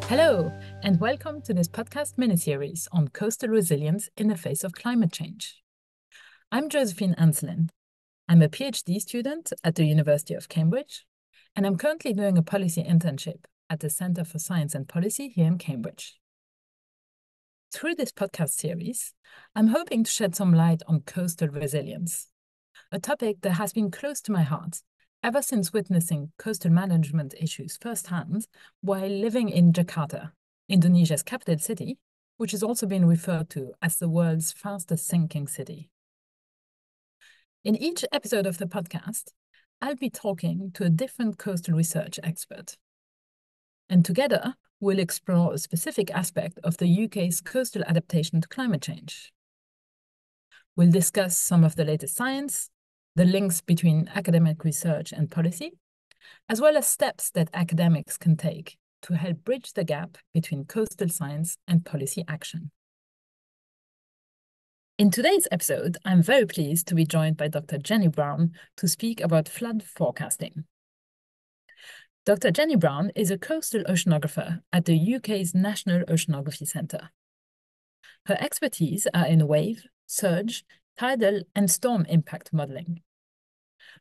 Hello, and welcome to this podcast mini-series on coastal resilience in the face of climate change. I'm Josephine Anselin. I'm a PhD student at the University of Cambridge, and I'm currently doing a policy internship at the Centre for Science and Policy here in Cambridge. Through this podcast series, I'm hoping to shed some light on coastal resilience, a topic that has been close to my heart ever since witnessing coastal management issues firsthand while living in Jakarta, Indonesia's capital city, which has also been referred to as the world's fastest sinking city. In each episode of the podcast, I'll be talking to a different coastal research expert. And together, we'll explore a specific aspect of the UK's coastal adaptation to climate change. We'll discuss some of the latest science, the links between academic research and policy, as well as steps that academics can take to help bridge the gap between coastal science and policy action. In today's episode, I'm very pleased to be joined by Dr. Jenny Brown to speak about flood forecasting. Dr. Jenny Brown is a coastal oceanographer at the UK's National Oceanography Centre. Her expertise are in wave, surge, tidal, and storm impact modeling.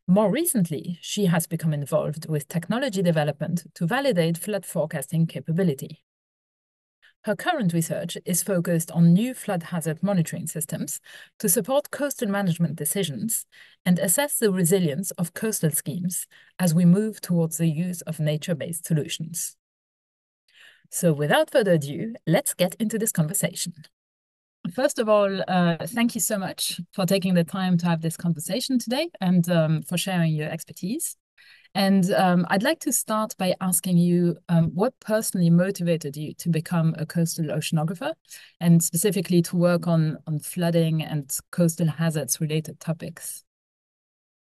More recently, she has become involved with technology development to validate flood forecasting capability. Her current research is focused on new flood hazard monitoring systems to support coastal management decisions and assess the resilience of coastal schemes as we move towards the use of nature-based solutions. So without further ado, let's get into this conversation. First of all, thank you so much for taking the time to have this conversation today and for sharing your expertise. And I'd like to start by asking you what personally motivated you to become a coastal oceanographer and specifically to work on flooding and coastal hazards related topics.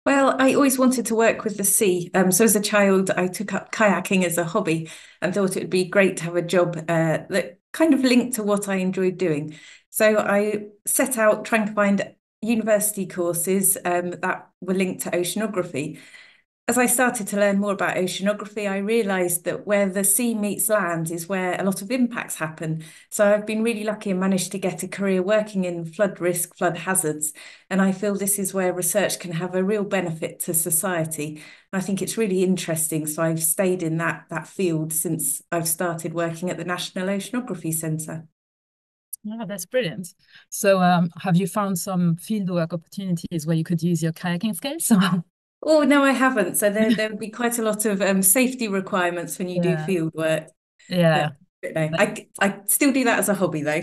Well, I always wanted to work with the sea. So as a child, I took up kayaking as a hobby and thought it would be great to have a job that kind of linked to what I enjoyed doing. So I set out trying to find university courses that were linked to oceanography. As I started to learn more about oceanography, I realised that where the sea meets land is where a lot of impacts happen. So I've been really lucky and managed to get a career working in flood risk, flood hazards. And I feel this is where research can have a real benefit to society. And I think it's really interesting. So I've stayed in that field since I've started working at the National Oceanography Centre. Yeah, that's brilliant. So have you found some fieldwork opportunities where you could use your kayaking skills? Oh, no, I haven't. So there would be quite a lot of safety requirements when you do Yeah, field work. yeah. But no, I still do that as a hobby though.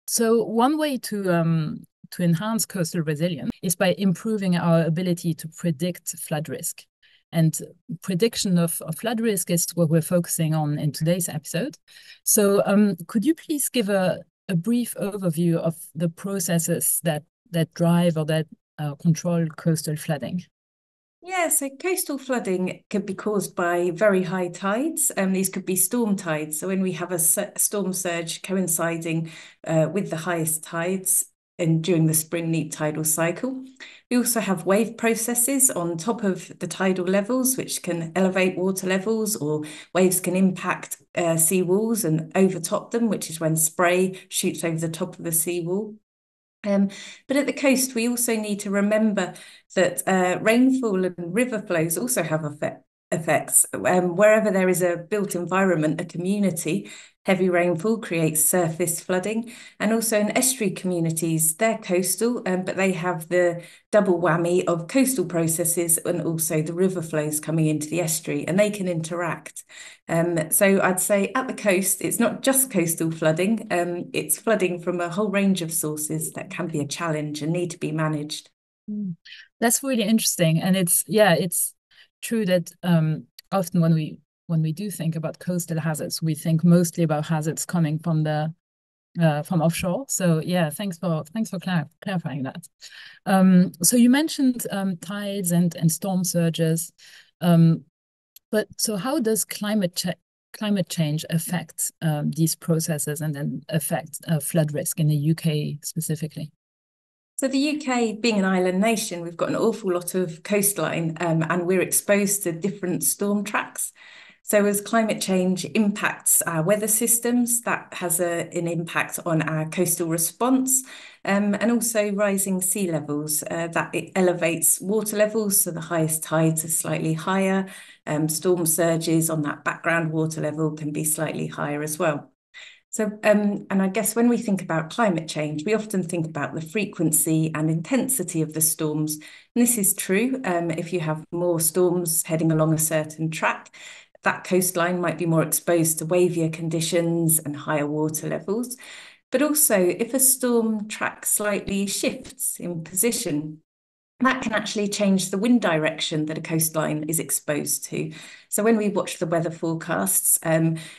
So one way to enhance coastal resilience is by improving our ability to predict flood risk. And prediction of flood risk is what we're focusing on in today's episode. So could you please give a brief overview of the processes that drive or that control coastal flooding? Yeah, so coastal flooding could be caused by very high tides. These could be storm tides. So when we have a storm surge coinciding with the highest tides and during the spring neap tidal cycle. We also have wave processes on top of the tidal levels, which can elevate water levels, or waves can impact sea walls and overtop them, which is when spray shoots over the top of the seawall. But at the coast, we also need to remember that rainfall and river flows also have effects. Wherever there is a built environment, a community, heavy rainfall creates surface flooding. And also in estuary communities, they're coastal, but they have the double whammy of coastal processes and also the river flows coming into the estuary, and they can interact. So I'd say at the coast, it's not just coastal flooding, it's flooding from a whole range of sources that can be a challenge and need to be managed. That's really interesting. And it's true that often when we do think about coastal hazards, we think mostly about hazards coming from the from offshore. So yeah, thanks for clarifying that. So you mentioned tides and storm surges, but so how does climate change affect these processes and then affect flood risk in the UK specifically? So the UK, being an island nation, we've got an awful lot of coastline and we're exposed to different storm tracks. So as climate change impacts our weather systems, that has an impact on our coastal response, and also rising sea levels. That it elevates water levels, so the highest tides are slightly higher. Storm surges on that background water level can be slightly higher as well. So, and I guess when we think about climate change, we often think about the frequency and intensity of the storms. And this is true. If you have more storms heading along a certain track, that coastline might be more exposed to wavier conditions and higher water levels. But also, if a storm track slightly shifts in position, that can actually change the wind direction that a coastline is exposed to. So when we watch the weather forecasts,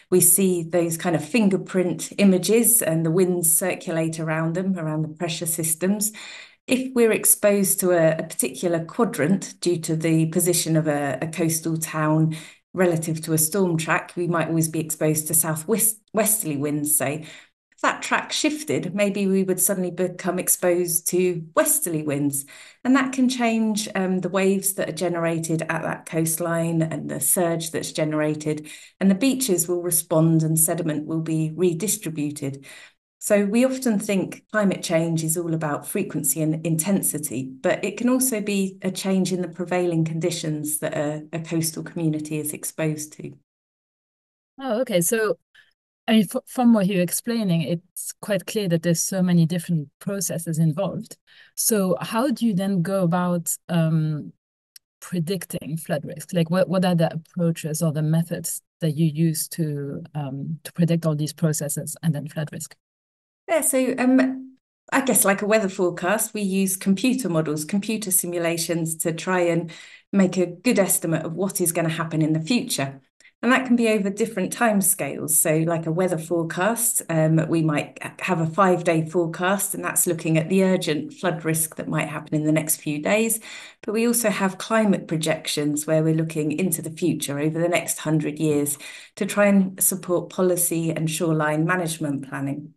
we see those kind of fingerprint images and the winds circulate around them, around the pressure systems. If we're exposed to a particular quadrant due to the position of a coastal town relative to a storm track, we might always be exposed to southwesterly winds, say. If that track shifted, maybe we would suddenly become exposed to westerly winds. And that can change the waves that are generated at that coastline and the surge that's generated. And the beaches will respond and sediment will be redistributed. So we often think climate change is all about frequency and intensity, but it can also be a change in the prevailing conditions that a coastal community is exposed to. Oh, okay. So I mean, from what you're explaining, it's quite clear that there's so many different processes involved. So how do you then go about predicting flood risk? Like what are the approaches or the methods that you use to predict all these processes and then flood risk? Yeah, so I guess like a weather forecast, we use computer models, computer simulations to try and make a good estimate of what is going to happen in the future. And that can be over different timescales. So like a weather forecast, we might have a 5-day forecast, and that's looking at the urgent flood risk that might happen in the next few days. But we also have climate projections where we're looking into the future over the next 100 years to try and support policy and shoreline management planning.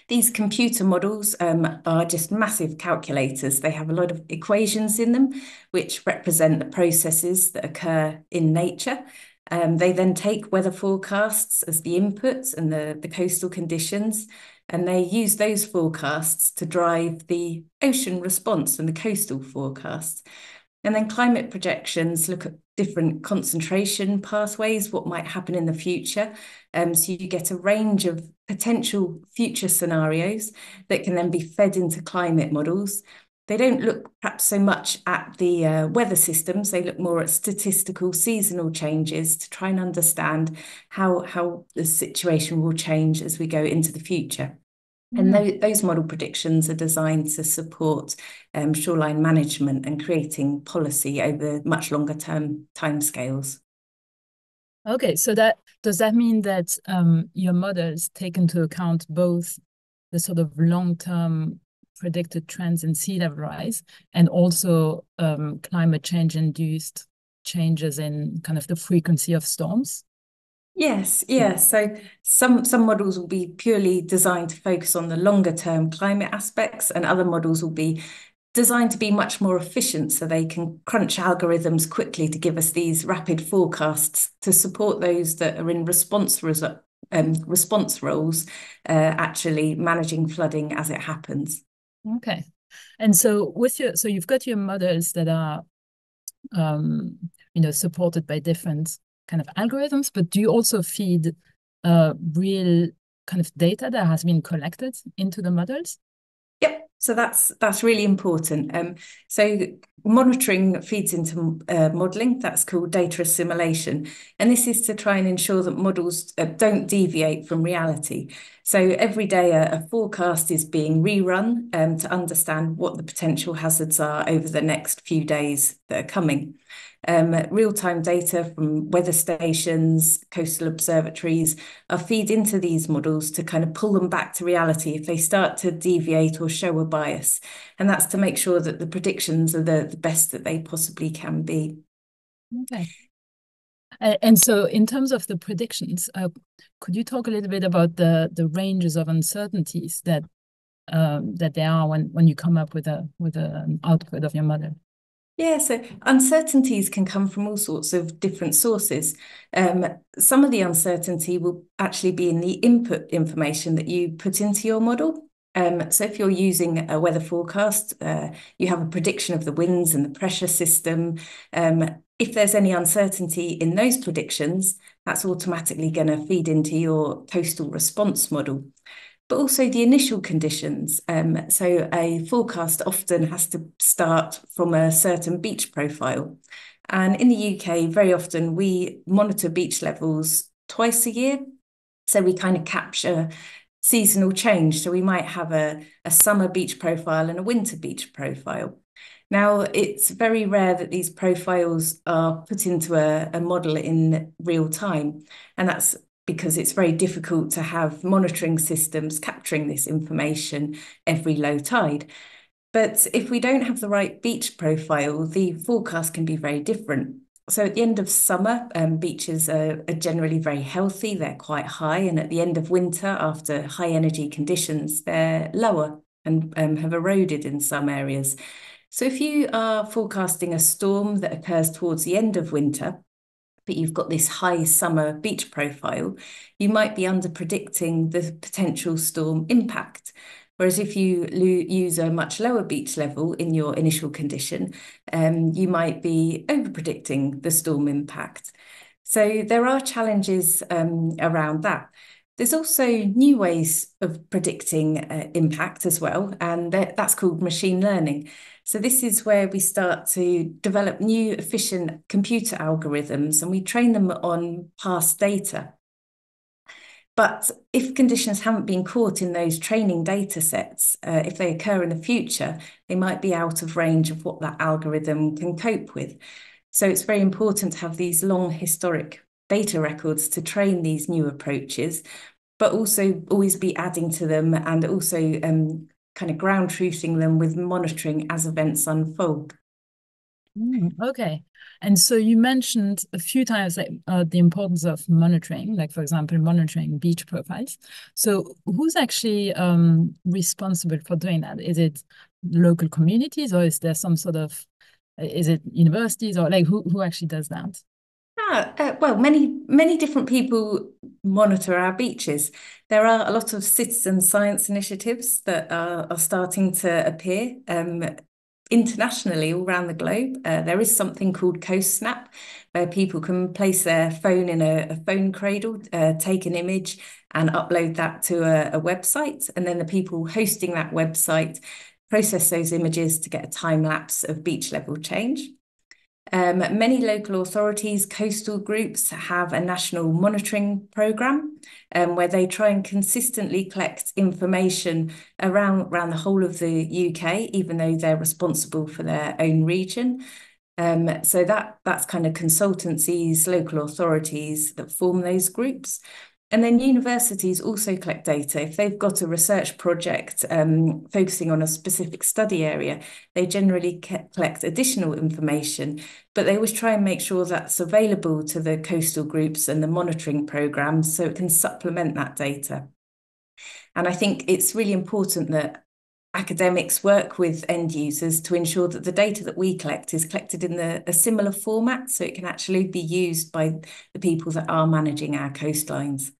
These computer models are just massive calculators. They have a lot of equations in them, which represent the processes that occur in nature. They then take weather forecasts as the inputs and the coastal conditions, and they use those forecasts to drive the ocean response and the coastal forecasts. And then climate projections look at different concentration pathways, what might happen in the future. So you get a range of potential future scenarios that can then be fed into climate models. They don't look perhaps so much at the weather systems, they look more at statistical seasonal changes to try and understand how the situation will change as we go into the future. And those model predictions are designed to support shoreline management and creating policy over much longer term timescales. Okay, so does that mean that your models take into account both the sort of long-term predicted trends in sea level rise and also climate change induced changes in kind of the frequency of storms? Yes, yeah. So some models will be purely designed to focus on the longer term climate aspects, and other models will be designed to be much more efficient so they can crunch algorithms quickly to give us these rapid forecasts to support those that are in response roles, actually managing flooding as it happens. Okay. And so so you've got your models that are supported by different kind of algorithms, but do you also feed real kind of data that has been collected into the models? Yep, so that's really important. So monitoring feeds into modelling. That's called data assimilation, and this is to try and ensure that models don't deviate from reality. So every day a forecast is being rerun to understand what the potential hazards are over the next few days that are coming. Real-time data from weather stations, coastal observatories are feed into these models to kind of pull them back to reality if they start to deviate or show a bias. And that's to make sure that the predictions are the best that they possibly can be. Okay. And so in terms of the predictions, could you talk a little bit about the ranges of uncertainties that there are when you come up with an output of your model? Yeah, so uncertainties can come from all sorts of different sources. Some of the uncertainty will actually be in the input information that you put into your model. So if you're using a weather forecast, you have a prediction of the winds and the pressure system. If there's any uncertainty in those predictions, that's automatically going to feed into your coastal response model, but also the initial conditions. So a forecast often has to start from a certain beach profile. And in the UK, very often we monitor beach levels twice a year. So we kind of capture seasonal change. So we might have a summer beach profile and a winter beach profile. Now, it's very rare that these profiles are put into a model in real time. And that's because it's very difficult to have monitoring systems capturing this information every low tide. But if we don't have the right beach profile, the forecast can be very different. So at the end of summer, beaches are generally very healthy, they're quite high. And at the end of winter, after high energy conditions, they're lower and have eroded in some areas. So if you are forecasting a storm that occurs towards the end of winter, but you've got this high summer beach profile, you might be under predicting the potential storm impact. Whereas if you use a much lower beach level in your initial condition, you might be over predicting the storm impact. So there are challenges around that. There's also new ways of predicting impact as well, and that's called machine learning. So this is where we start to develop new efficient computer algorithms, and we train them on past data. But if conditions haven't been caught in those training data sets, if they occur in the future, they might be out of range of what that algorithm can cope with. So it's very important to have these long historic data records to train these new approaches, but also always be adding to them and also kind of ground truthing them with monitoring as events unfold. Okay. And so you mentioned a few times like the importance of monitoring, like for example, monitoring beach profiles. So who's actually responsible for doing that? Is it local communities, or is there some sort of, is it universities, or like who actually does that? Well, many different people monitor our beaches. There are a lot of citizen science initiatives that are starting to appear internationally all around the globe. There is something called CoastSnap, where people can place their phone in a phone cradle, take an image and upload that to a website. And then the people hosting that website process those images to get a time lapse of beach level change. Many local authorities, coastal groups have a national monitoring programme where they try and consistently collect information around the whole of the UK, even though they're responsible for their own region. So that's kind of consultancies, local authorities that form those groups. And then universities also collect data. If they've got a research project focusing on a specific study area, they generally collect additional information, but they always try and make sure that's available to the coastal groups and the monitoring programs so it can supplement that data. And I think it's really important that academics work with end users to ensure that the data that we collect is collected in a similar format so it can actually be used by the people that are managing our coastlines.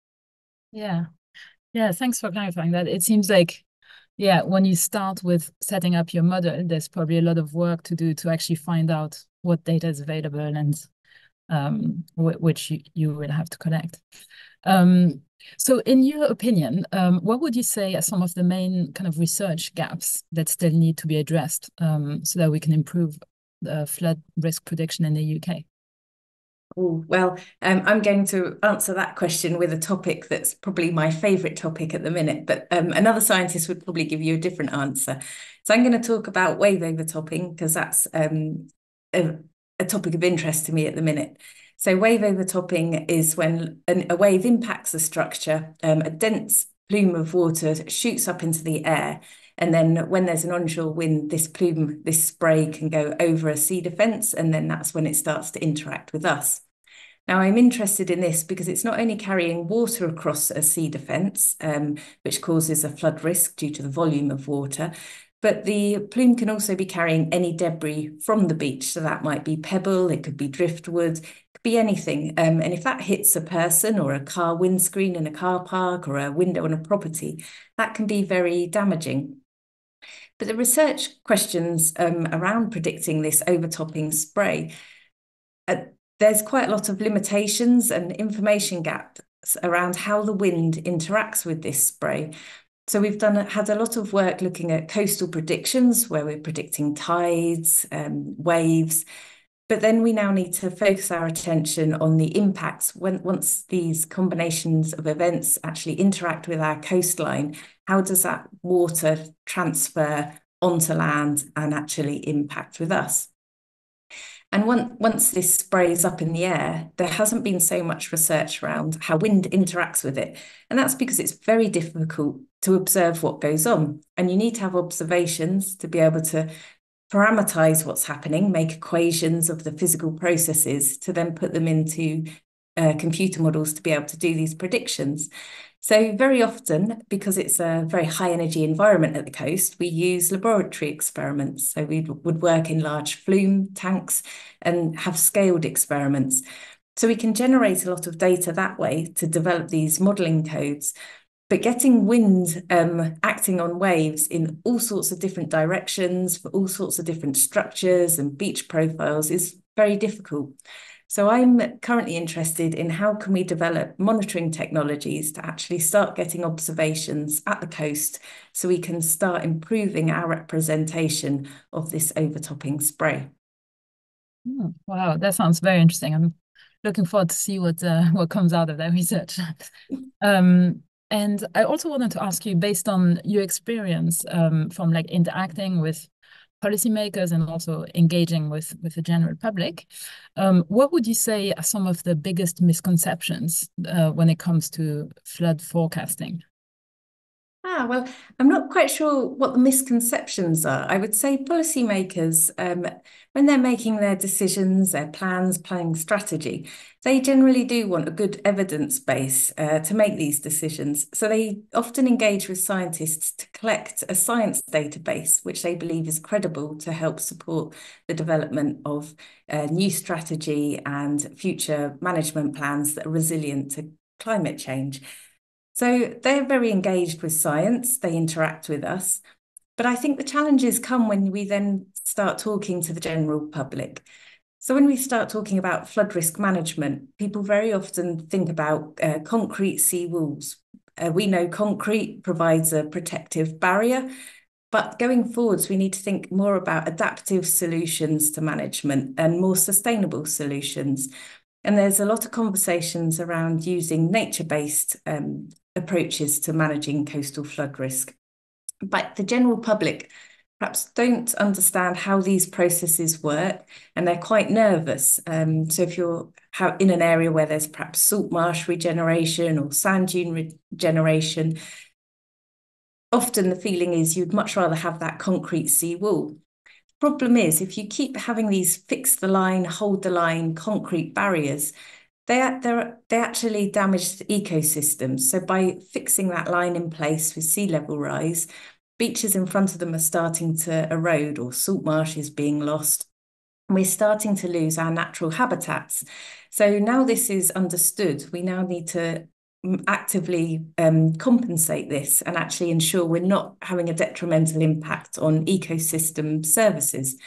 Yeah. Yeah, thanks for clarifying that. It seems like, yeah, when you start with setting up your model, there's probably a lot of work to do to actually find out what data is available and which you will have to collect. So in your opinion, what would you say are some of the main kind of research gaps that still need to be addressed so that we can improve the flood risk prediction in the UK? Oh, well, I'm going to answer that question with a topic that's probably my favourite topic at the minute, but another scientist would probably give you a different answer. So I'm going to talk about wave overtopping because that's a topic of interest to me at the minute. So wave overtopping is when a wave impacts a structure, a dense plume of water shoots up into the air. And then when there's an onshore wind, this plume, this spray can go over a sea defence, and then that's when it starts to interact with us. Now, I'm interested in this because it's not only carrying water across a sea defence, which causes a flood risk due to the volume of water, But the plume can also be carrying any debris from the beach. So that might be pebble, it could be driftwood, it could be anything. And if that hits a person or a car windscreen in a car park or a window on a property, that can be very damaging. But the research questions around predicting this overtopping spray, there's quite a lot of limitations and information gaps around how the wind interacts with this spray. So we've had a lot of work looking at coastal predictions where we're predicting tides, waves, but then we now need to focus our attention on the impacts once these combinations of events actually interact with our coastline. How does that water transfer onto land and actually impact with us? And once this spray is up in the air, there hasn't been so much research around how wind interacts with it. And that's because it's very difficult to observe what goes on. And you need to have observations to be able to parameterize what's happening, make equations of the physical processes to then put them into computer models to be able to do these predictions. So very often, because it's a very high energy environment at the coast, we use laboratory experiments. So we would work in large flume tanks and have scaled experiments. So we can generate a lot of data that way to develop these modeling codes. But getting wind acting on waves in all sorts of different directions for all sorts of different structures and beach profiles is very difficult. So I'm currently interested in how can we develop monitoring technologies to actually start getting observations at the coast so we can start improving our representation of this overtopping spray. Wow, that sounds very interesting. I'm looking forward to see what comes out of that research. And I also wanted to ask you, based on your experience from like interacting with policymakers and also engaging with the general public, what would you say are some of the biggest misconceptions when it comes to flood forecasting? Well, I'm not quite sure what the misconceptions are. I would say policymakers, when they're making their decisions, their plans, planning strategy, they generally do want a good evidence base to make these decisions. So they often engage with scientists to collect a science database, which they believe is credible to help support the development of new strategy and future management plans that are resilient to climate change. So they're very engaged with science, they interact with us. But I think the challenges come when we then start talking to the general public. So when we start talking about flood risk management, people very often think about concrete sea walls. We know concrete provides a protective barrier, but going forwards, we need to think more about adaptive solutions to management and more sustainable solutions. And there's a lot of conversations around using nature-based approaches to managing coastal flood risk. But the general public perhaps don't understand how these processes work, and they're quite nervous. So if you're in an area where there's perhaps salt marsh regeneration or sand dune regeneration, often the feeling is you'd much rather have that concrete sea wall. Problem is, if you keep having these fix the line, hold the line, concrete barriers, they actually damage the ecosystems. So by fixing that line in place with sea level rise, beaches in front of them are starting to erode or salt marshes being lost. And we're starting to lose our natural habitats. So now this is understood. We now need to actively compensate this and actually ensure we're not having a detrimental impact on ecosystem services.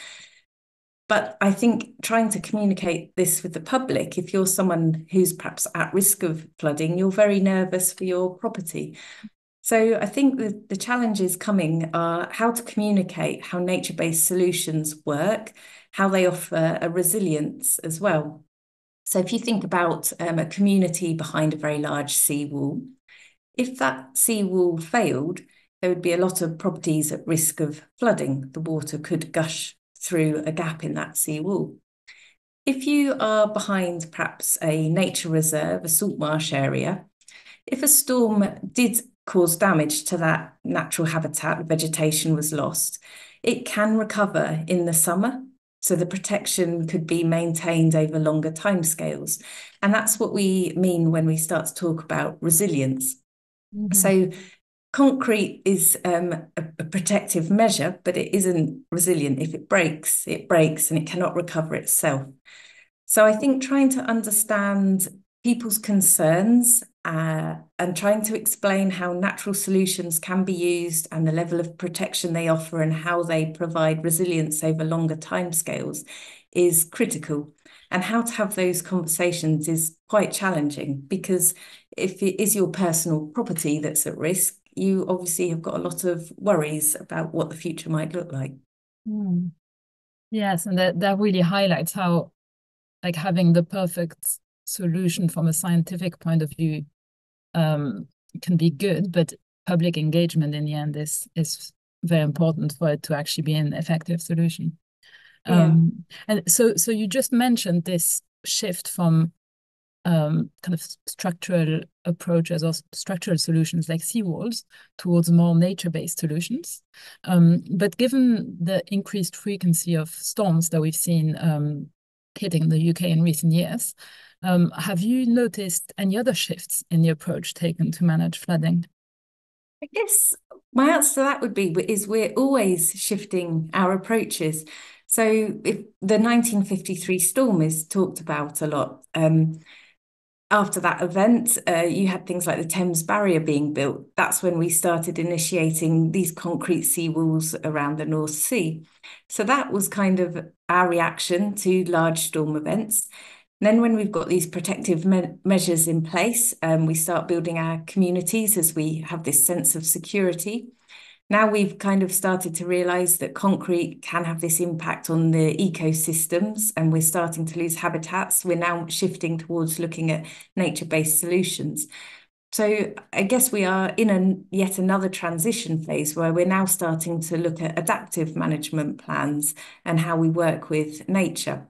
But I think trying to communicate this with the public, if you're someone who's perhaps at risk of flooding, you're very nervous for your property. So I think the challenges coming are how to communicate how nature-based solutions work, how they offer a resilience as well. So if you think about a community behind a very large seawall, if that seawall failed, there would be a lot of properties at risk of flooding. The water could gush through a gap in that seawall. If you are behind perhaps a nature reserve, a salt marsh area, if a storm did cause damage to that natural habitat, vegetation was lost, it can recover in the summer. So the protection could be maintained over longer timescales. And that's what we mean when we start to talk about resilience. So concrete is a protective measure, but it isn't resilient. If it breaks and it cannot recover itself. So I think trying to understand people's concerns and trying to explain how natural solutions can be used and the level of protection they offer and how they provide resilience over longer timescales is critical. And how to have those conversations is quite challenging, because if it is your personal property that's at risk, you obviously have got a lot of worries about what the future might look like. Mm. Yes, and that really highlights how like having the perfect solution from a scientific point of view can be good, but public engagement in the end is very important for it to actually be an effective solution. Yeah. And so you just mentioned this shift from kind of structural approaches or structural solutions like seawalls towards more nature-based solutions. But given the increased frequency of storms that we've seen hitting the UK in recent years, have you noticed any other shifts in the approach taken to manage flooding? I guess my answer to that would be is we're always shifting our approaches. So if the 1953 storm is talked about a lot, after that event, you had things like the Thames Barrier being built. That's when we started initiating these concrete seawalls around the North Sea. So that was kind of our reaction to large storm events. And then when we've got these protective measures in place, we start building our communities as we have this sense of security. Now we've kind of started to realise that concrete can have this impact on the ecosystems, and we're starting to lose habitats. We're now shifting towards looking at nature-based solutions. So I guess we are in yet another transition phase where we're now starting to look at adaptive management plans and how we work with nature.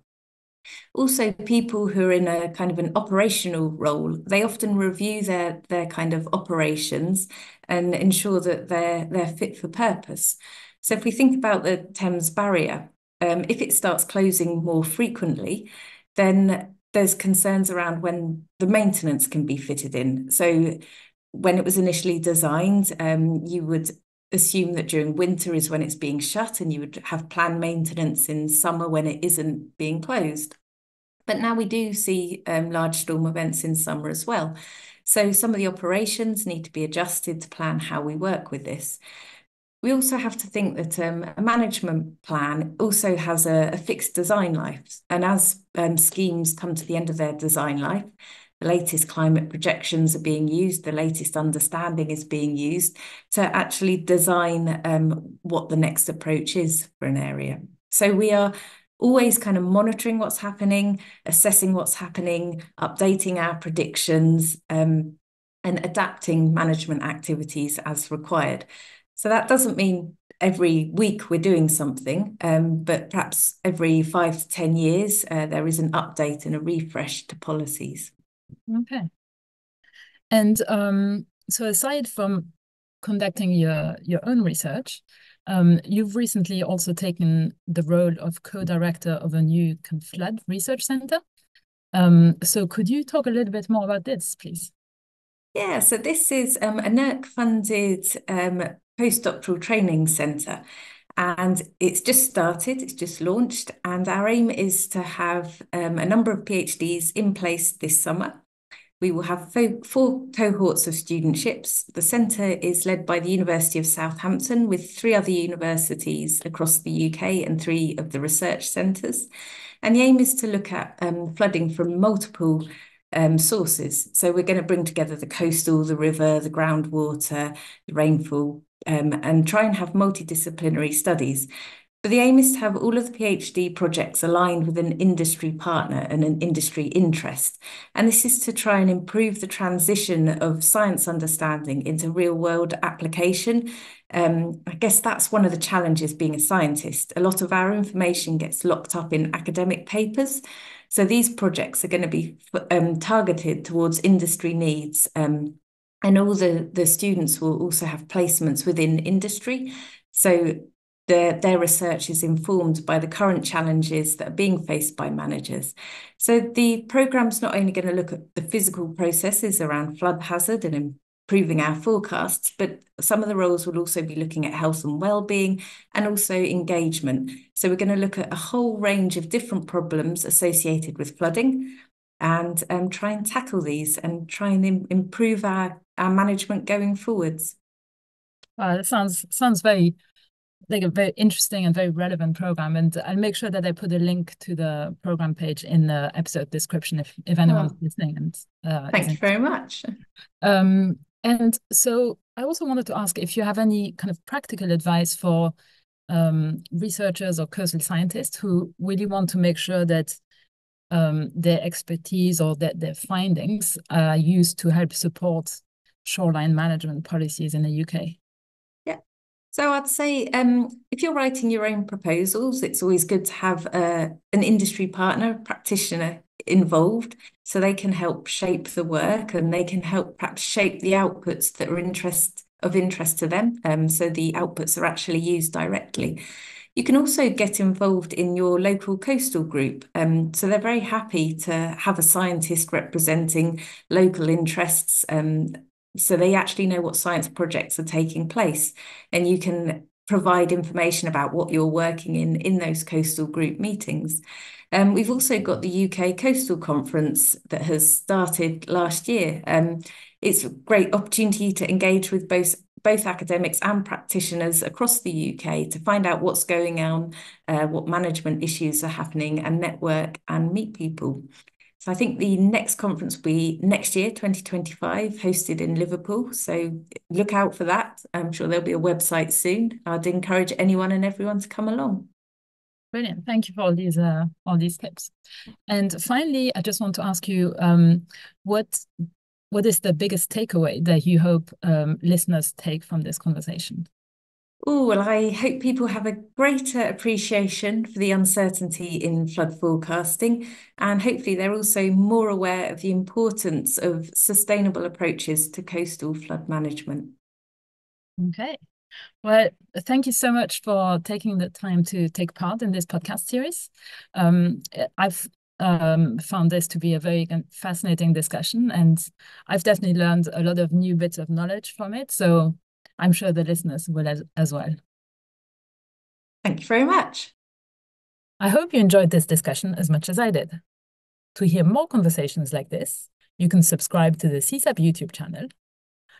Also, people who are in a kind of an operational role, they often review their kind of operations and ensure that they're fit for purpose. So if we think about the Thames Barrier, if it starts closing more frequently, then there's concerns around when the maintenance can be fitted in. So when it was initially designed, you would assume that during winter is when it's being shut, and you would have planned maintenance in summer when it isn't being closed. But now we do see large storm events in summer as well. So some of the operations need to be adjusted to plan how we work with this. We also have to think that a management plan also has a fixed design life. And as schemes come to the end of their design life, the latest climate projections are being used, the latest understanding is being used to actually design what the next approach is for an area. So we are always kind of monitoring what's happening, assessing what's happening, updating our predictions, and adapting management activities as required. So that doesn't mean every week we're doing something, but perhaps every 5 to 10 years, there is an update and a refresh to policies. Okay. And so aside from conducting your own research, you've recently also taken the role of co-director of a new flood research center. So could you talk a little bit more about this, please? Yeah, so this is a NERC-funded postdoctoral training centre, and it's just started, it's just launched, and our aim is to have a number of PhDs in place this summer. We will have 4 cohorts of studentships. The centre is led by the University of Southampton, with 3 other universities across the UK and 3 of the research centres. And the aim is to look at flooding from multiple sources. So we're going to bring together the coastal, the river, the groundwater, the rainfall, and try and have multidisciplinary studies. But the aim is to have all of the PhD projects aligned with an industry partner and an industry interest. And this is to try and improve the transition of science understanding into real world application. I guess that's one of the challenges being a scientist. A lot of our information gets locked up in academic papers. So these projects are going to be targeted towards industry needs. And all the students will also have placements within industry. So their research is informed by the current challenges that are being faced by managers. So the programme's not only going to look at the physical processes around flood hazard and improving our forecasts, but some of the roles will also be looking at health and well-being and also engagement. So we're going to look at a whole range of different problems associated with flooding and try and tackle these and try and improve our management going forwards. It sounds very like a very interesting and very relevant program, and I'll make sure that I put a link to the program page in the episode description if anyone's listening and thank you very much. And so I also wanted to ask if you have any kind of practical advice for researchers or coastal scientists who really want to make sure that their expertise or that their findings are used to help support shoreline management policies in the UK. So I'd say if you're writing your own proposals, it's always good to have an industry partner, practitioner involved, so they can help shape the work and they can help perhaps shape the outputs that are of interest to them. So the outputs are actually used directly. You can also get involved in your local coastal group. So they're very happy to have a scientist representing local interests. So they actually know what science projects are taking place, and you can provide information about what you're working in those coastal group meetings. We've also got the UK Coastal Conference that has started last year. It's a great opportunity to engage with both academics and practitioners across the UK to find out what's going on, what management issues are happening, and network and meet people. So I think the next conference will be next year, 2025, hosted in Liverpool. So look out for that. I'm sure there'll be a website soon. I'd encourage anyone and everyone to come along. Brilliant. Thank you for all these tips. And finally, I just want to ask you, what is the biggest takeaway that you hope listeners take from this conversation? Oh, well, I hope people have a greater appreciation for the uncertainty in flood forecasting, and hopefully they're also more aware of the importance of sustainable approaches to coastal flood management. Okay. Well, thank you so much for taking the time to take part in this podcast series. I've found this to be a very fascinating discussion, and I've definitely learned a lot of new bits of knowledge from it. So I'm sure the listeners will as well. Thank you very much. I hope you enjoyed this discussion as much as I did. To hear more conversations like this, you can subscribe to the CSaP YouTube channel.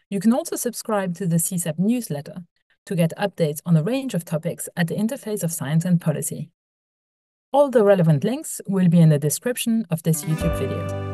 You can also subscribe to the CSaP newsletter to get updates on a range of topics at the interface of science and policy. All the relevant links will be in the description of this YouTube video.